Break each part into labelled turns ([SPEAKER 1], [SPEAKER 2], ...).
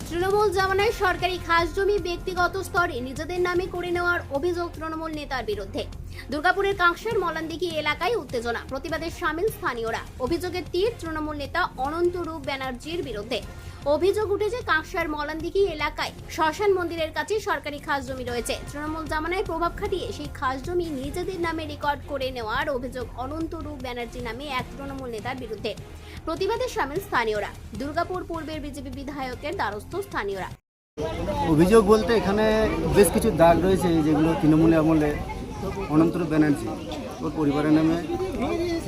[SPEAKER 1] তৃণমূল জামানায় সরকারি খাস জমি ব্যক্তিগত স্তরে নিজেদের নামে করে নেওয়ার অভিযোগ তৃণমূল নেতার বিরুদ্ধে। দুর্গাপুরের কাঁকসার মলানদিঘি এলাকায় উত্তেজনা, প্রতিবাদে সামিল স্থানীয়রা। অভিযোগের তীর তৃণমূল নেতা অনন্তরূপ ব্যানার্জির বিরুদ্ধে। অভিযোগ উঠেছে কাঁকসার মলানদিঘি এলাকায় শ্মশান মন্দিরের কাছে সরকারি খাস জমি রয়েছে। তৃণমূল জামানায় প্রভাব খাটিয়ে সেই খাস জমি নিজেদের নামে রেকর্ড করে নেওয়ার অভিযোগ অনন্তরূপ ব্যানার্জি নামে এক তৃণমূল নেতার বিরুদ্ধে। প্রতিবাদে সামিল স্থানীয়রা। দুর্গাপুর পূর্বের বিজেপি বিধায়কের দ্বারস্থ স্থানীয়রা।
[SPEAKER 2] অভিযোগ বলতে এখানে বেশ কিছু দাগ রয়েছে যেগুলো তৃণমূলের আমলে অনন্তরূপ ব্যানার্জি ওর পরিবারের নামে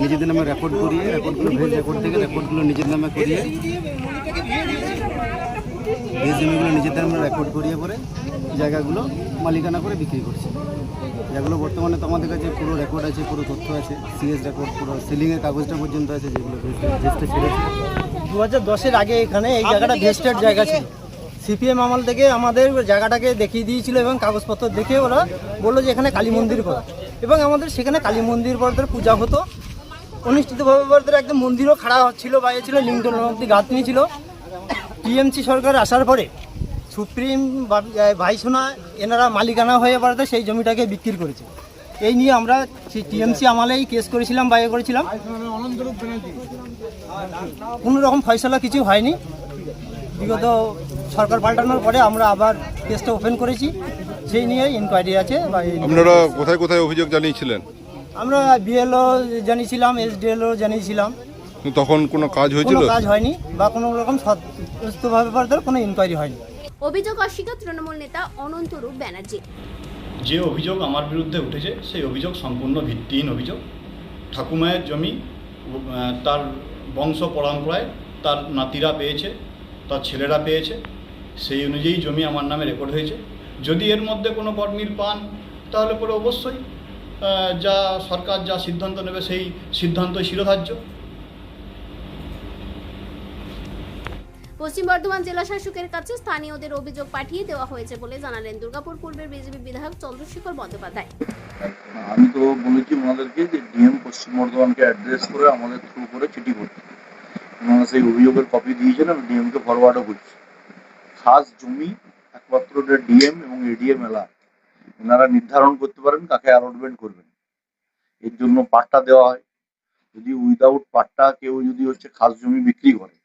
[SPEAKER 2] নিজেদের নামে রেকর্ড করিয়ে, রেকর্ডগুলো ভেজ রেকর্ড থেকে রেকর্ডগুলো নিজের নামে করিয়ে, ভেজ জমিগুলো নিজেদের নামে রেকর্ড করিয়ে পরে জায়গাগুলো মালিকানা করে বিক্রি করছে। যেগুলো বর্তমানে তো আমাদের কাছে পুরো রেকর্ড আছে, পুরো তথ্য আছে, সিএস রেকর্ড, পুরো সিলিংয়ের কাগজটা পর্যন্ত আছে, যেগুলো ভেস্টে ছেড়েছে।
[SPEAKER 3] 2010-এর আগে এখানে এই জায়গাটা ভেস্টেড জায়গা ছিল। সিপিএম আমল থেকে আমাদের জায়গাটাকে দেখিয়ে দিয়েছিল এবং কাগজপত্র দেখে ওরা বললো যে এখানে কালী মন্দির করা, এবং আমাদের সেখানে কালী মন্দির বর্দের পূজা হতো অনুষ্ঠিতভাবে। বর্দের একদম মন্দিরও খাড়া ছিল, বাইরে ছিল, লিঙ্গন অব্দি গাঁথনি ছিল। টিএমসি সরকার আসার পরে সুপ্রিম ভাইসোনা এনারা মালিকানা হয়ে পড়াতে সেই জমিটাকে বিক্রি করেছে। এই নিয়ে আমরা সেই টিএমসি আমলেই কেস করেছিলাম, বাইরে করেছিলাম। কোনো রকম ফয়সলা কিছু হয়নি। বিগত সরকার পাল্টানোর পরে আমরা আবার কেসটা ওপেন করেছি, সেই নিয়ে ইনকোয়ারি আছে।
[SPEAKER 4] আপনারা কোথায় কোথায় অভিযোগ জানিয়েছিলেন?
[SPEAKER 3] আমরা বিএলও জানিয়েছিলাম, এসডিএলও জানিয়েছিলাম।
[SPEAKER 4] তখন কোনো কাজ হয়েছিল?
[SPEAKER 3] কোনো কাজ হয়নি বা কোনো রকম সত্যভাবে কোনো ইনকোয়ারি হয়নি।
[SPEAKER 1] অভিযোগ অস্বীকার তৃণমূল নেতা অনন্তরূপ ব্যানার্জি।
[SPEAKER 5] যে অভিযোগ আমার বিরুদ্ধে উঠেছে সেই অভিযোগ সম্পূর্ণ ভিত্তিহীন অভিযোগ। ঠাকুমায়ের জমি তার বংশ পরম্পরায় তার নাতিরা পেয়েছে, তার ছেলেরা পেয়েছে, সেই অনুযায়ী জমি আমার নামে রেকর্ড হয়েছে। যদি এর মধ্যে কোনো বটমিল পান তাহলে পরে অবশ্যই যা সরকার যা সিদ্ধান্ত নেবে সেই সিদ্ধান্তই শিরোধার্য।
[SPEAKER 1] পশ্চিম বর্ধমান জেলা শাসকের কাছে স্থানীয়দের অভিযোগ পাঠিয়ে দেওয়া হয়েছে বলে জানালেন দুর্গাপুর পূর্বের বিজেপি বিধায়ক চন্দ্রশেখর বন্দ্যোপাধ্যায়।
[SPEAKER 6] আমি তো বলেছি ওনাদেরকে যে ডিএম পশ্চিম বর্ধমানকে অ্যাড্রেস করে আমাদের থ্রু করে চিঠি করতে। ওনারা সেই অভিযোগের কপি দিয়েছেন, আমি ডিএমকে ফরওয়ার্ডও করছি। খাস জমি একমাত্র ডিএম এবং এডিএম এলাকা ওনারা নির্ধারণ করতে পারেন কাকে অ্যালটমেন্ট করবেন। এর জন্য পাট্টা দেওয়া হয়। যদি উইদাউট পাট্টা কেউ যদি খাস জমি বিক্রি করে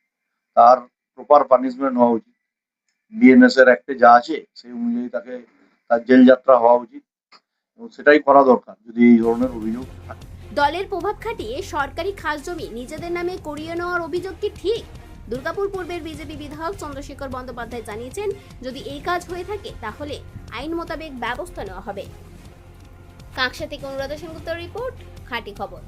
[SPEAKER 6] তার প্রপার পানিশমেন্ট হওয়া উচিত। বিএনএস এর অ্যাক্টে যা আছে সেই অনুযায়ী তাকে তার জেল যাত্রা হওয়া উচিত, এবং সেটাই করা দরকার যদি এই ধরনের অভিযোগ থাকে।
[SPEAKER 1] দলের প্রভাব খাটিয়ে সরকারি খাস জমি নিজেদের নামে করিয়ে নেওয়ার অভিযোগ কি ঠিক? দুর্গাপুর পূর্বের বিজেপি বিধায়ক চন্দ্রশেখর বন্দ্যোপাধ্যায় জানিয়েছেন, যদি এই কাজ হয়ে থাকে তাহলে আইন মোতাবেক ব্যবস্থা নেওয়া হবে। কাঁকসা থেকে অনুরাধা সেনগুপ্তের রিপোর্ট, খাঁটি খবর।